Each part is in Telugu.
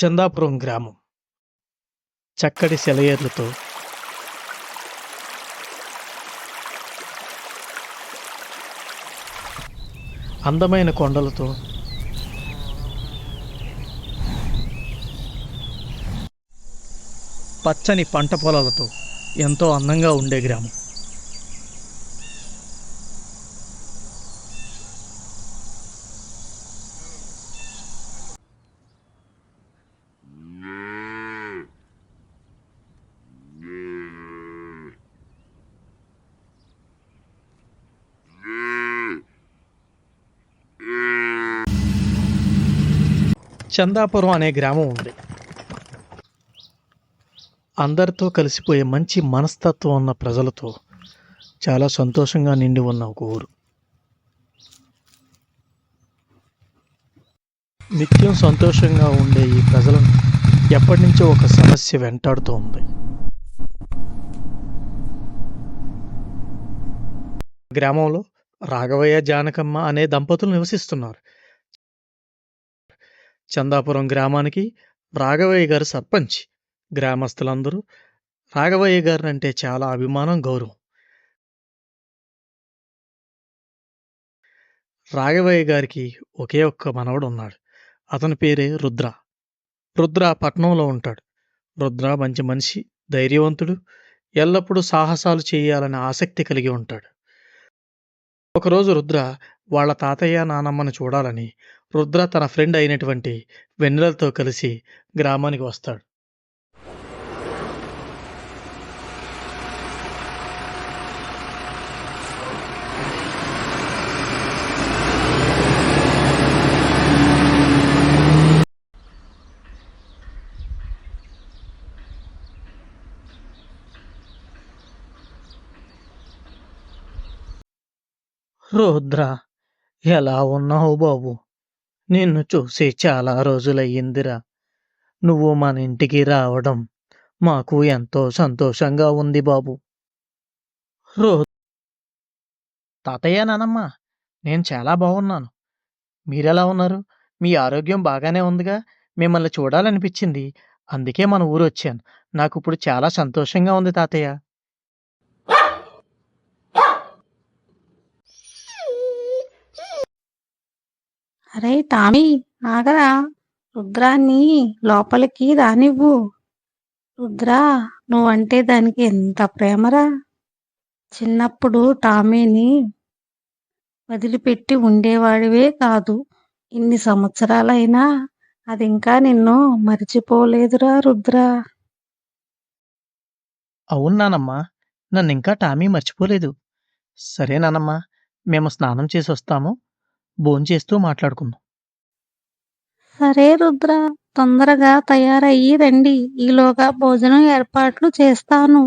చందాపురం గ్రామం చక్కటి సెలయేర్లతో అందమైన కొండలతో పచ్చని పంట పొలాలతో ఎంతో అందంగా ఉండే గ్రామం. చందాపురం అనే గ్రామం ఉంది. అందరితో కలిసిపోయే మంచి మనస్తత్వం ఉన్న ప్రజలతో చాలా సంతోషంగా నిండి ఉన్న ఒక ఊరు. నిత్యం సంతోషంగా ఉండే ఈ ప్రజలను ఎప్పటి నుంచో ఒక సమస్య వెంటాడుతూ ఉంది. గ్రామంలో రాఘవయ్య జానకమ్మ అనే దంపతులు నివసిస్తున్నారు. చందాపురం గ్రామానికి రాఘవయ్య గారు సర్పంచ్. గ్రామస్తులందరూ రాఘవయ్య గారు అంటే చాలా అభిమానం, గౌరవం. రాఘవయ్య గారికి ఒకే ఒక్క మనవడు ఉన్నాడు. అతని పేరే రుద్ర. రుద్ర పట్నంలో ఉంటాడు. రుద్ర మంచి మనిషి, ధైర్యవంతుడు, ఎల్లప్పుడూ సాహసాలు చేయాలనే ఆసక్తి కలిగి ఉంటాడు. ఒకరోజు రుద్ర వాళ్ళ తాతయ్య నానమ్మను చూడాలని రుద్ర తన ఫ్రెండ్ అయినటువంటి వెన్నెలతో కలిసి గ్రామానికి వస్తాడు. రుద్ర, ఎలా ఉన్నావు బాబు? నిన్ను చూసి చాలా రోజులయ్యిందిరా. నువ్వు మన ఇంటికి రావడం మాకు ఎంతో సంతోషంగా ఉంది బాబు. తాతయ్య నానమ్మ, నేను చాలా బాగున్నాను. మీరెలా ఉన్నారు? మీ ఆరోగ్యం బాగానే ఉందిగా? మిమ్మల్ని చూడాలనిపించింది, అందుకే మన ఊరు వచ్చాను. నాకు ఇప్పుడు చాలా సంతోషంగా ఉంది తాతయ్య. అరే టామీ, ఆగరా. రుద్రాన్ని లోపలికి రానివ్వు. రుద్రా, నువ్వంటే దానికి ఎంత ప్రేమరా. చిన్నప్పుడు టామీని వదిలిపెట్టి ఉండేవాడివే కాదు. ఇన్ని సంవత్సరాలైనా అది ఇంకా నిన్ను మర్చిపోలేదురా రుద్రా. అవునానమ్మా, నన్ను ఇంకా టామీ మర్చిపోలేదు. సరేనానమ్మా, మేము స్నానం చేసి వస్తాము, భోంచేస్తూ మాట్లాడుకుందాం. సరే రుద్ర, తొందరగా తయారయ్యి రండి. ఈలోగా భోజనం ఏర్పాట్లు చేస్తాను.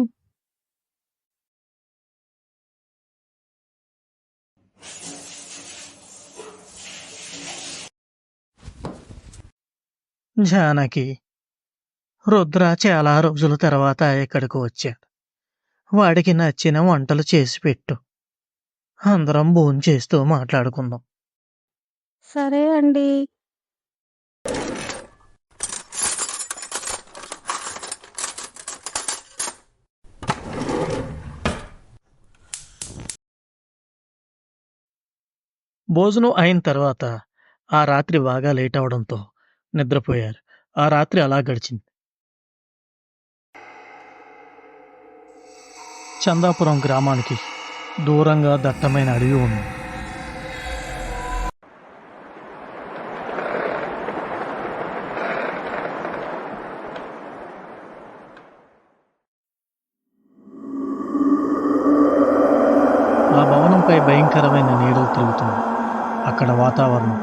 జానకి, రుద్ర చాలా రోజుల తర్వాత ఇక్కడికి వచ్చాడు. వాడికి నచ్చిన వంటలు చేసి పెట్టు. అందరం భోంచేస్తూ మాట్లాడుకుందాం. సరే అండి. భోజనం అయిన తర్వాత ఆ రాత్రి బాగా లేట్ అవడంతో నిద్రపోయారు. ఆ రాత్రి అలా గడిచింది. చందాపురం గ్రామానికి దూరంగా దట్టమైన అడవి ఉంది. ఆ భవనంపై భయంకరమైన నీడలు తిరుగుతుంది. అక్కడ వాతావరణం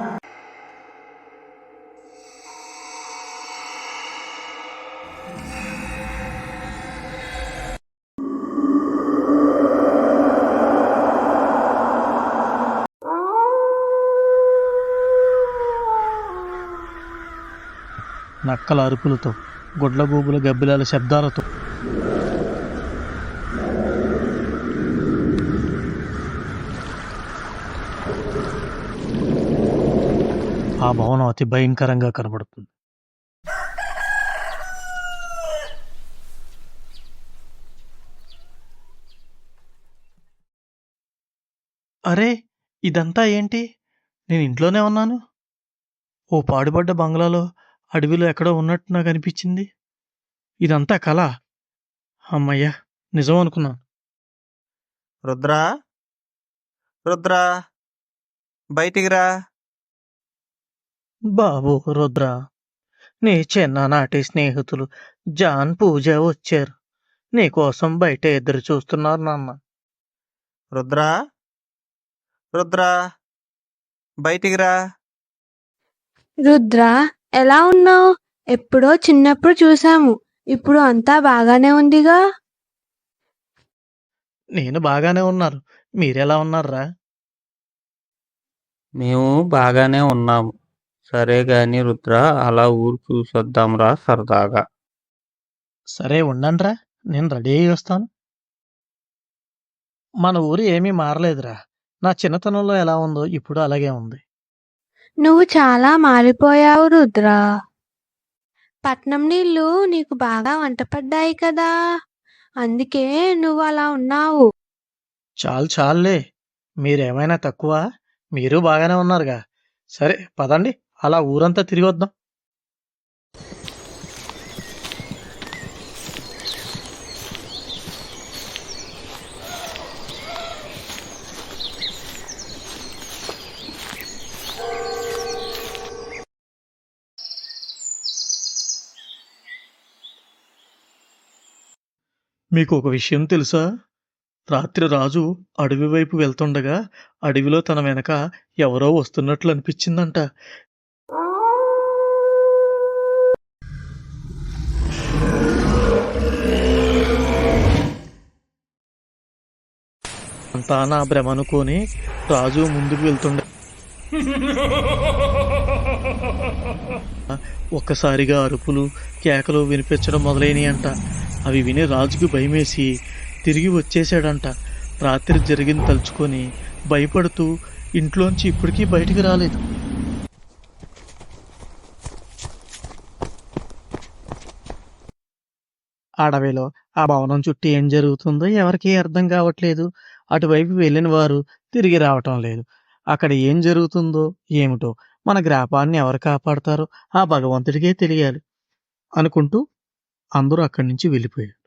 నక్కల అరుపులతో, గుడ్లగూబుల గబ్బిలాల శబ్దాలతో ఆ భవనం అతి భయంకరంగా కనబడుతుంది. అరే! ఇదంతా ఏంటి? నేను ఇంట్లోనే ఉన్నాను. ఓ పాడుబడ్డ బంగ్లాలో అడవిలో ఎక్కడో ఉన్నట్టు నాకనిపించింది. ఇదంతా కలా? హమ్మయ్య! నిజం అనుకున్నాను. రుద్రా రుద్రా బయటికి రా. బాబు రుద్ర, నీ చిన్ననాటి స్నేహితులు జాన్, పూజ వచ్చారు. నీకోసం బయట ఎదురు చూస్తున్నారు నాన్న. రుద్రా రుద్రా బయటికి రా. రుద్ర, ఎలా ఉన్నావు? ఎప్పుడో చిన్నప్పుడు చూసాము. ఇప్పుడు అంతా బాగానే ఉందిగా? నేను బాగానే ఉన్నాను. మీరెలా ఉన్నారా? మేము బాగానే ఉన్నాము. సరే గాని రుద్ర, అలా ఊరు చూసొద్దాంరా సరదాగా. సరే ఉండండ్రా, నేను రెడీ అయ్యి వస్తాను. మన ఊరు ఏమీ మారలేదురా. నా చిన్నతనంలో ఎలా ఉందో ఇప్పుడు అలాగే ఉంది. నువ్వు చాలా మారిపోయావు రుద్ర. పట్నం నీళ్ళు నీకు బాగా వంటపడ్డాయి కదా, అందుకే నువ్వు అలా ఉన్నావు. చాలులే. మీరేమైనా తక్కువ? మీరు బాగానే ఉన్నారుగా. సరే పదండి, అలా ఊరంతా తిరిగి వద్దాం. మీకు ఒక విషయం తెలుసా? రాత్రి రాజు అడవి వైపు వెళ్తుండగా అడవిలో తన వెనక ఎవరో వస్తున్నట్లు అనిపించిందంట. అంతా నా భ్రమ అనుకొని రాజు ముందుకు వెళ్తుండ ఒక్కసారిగా అరుపులు, కేకలు వినిపించడం మొదలైనయంట. అవి విని రాజుకు భయమేసి తిరిగి వచ్చేసాడంట. రాత్రి జరిగింది తలుచుకొని భయపడుతూ ఇంట్లోంచి ఇప్పటికీ బయటికి రాలేదు. అడవిలో ఆ భవనం చుట్టూ ఏం జరుగుతుందో ఎవరికీ అర్థం కావట్లేదు. అటువైపు వెళ్ళిన వారు తిరిగి రావటం లేదు. అక్కడ ఏం జరుగుతుందో ఏమిటో, మన గ్రాపాన్ని ఎవరు కాపాడతారో ఆ భగవంతుడికే తెలియాలి అనుకుంటూ అందరూ అక్కడి నుంచి వెళ్ళిపోయారు.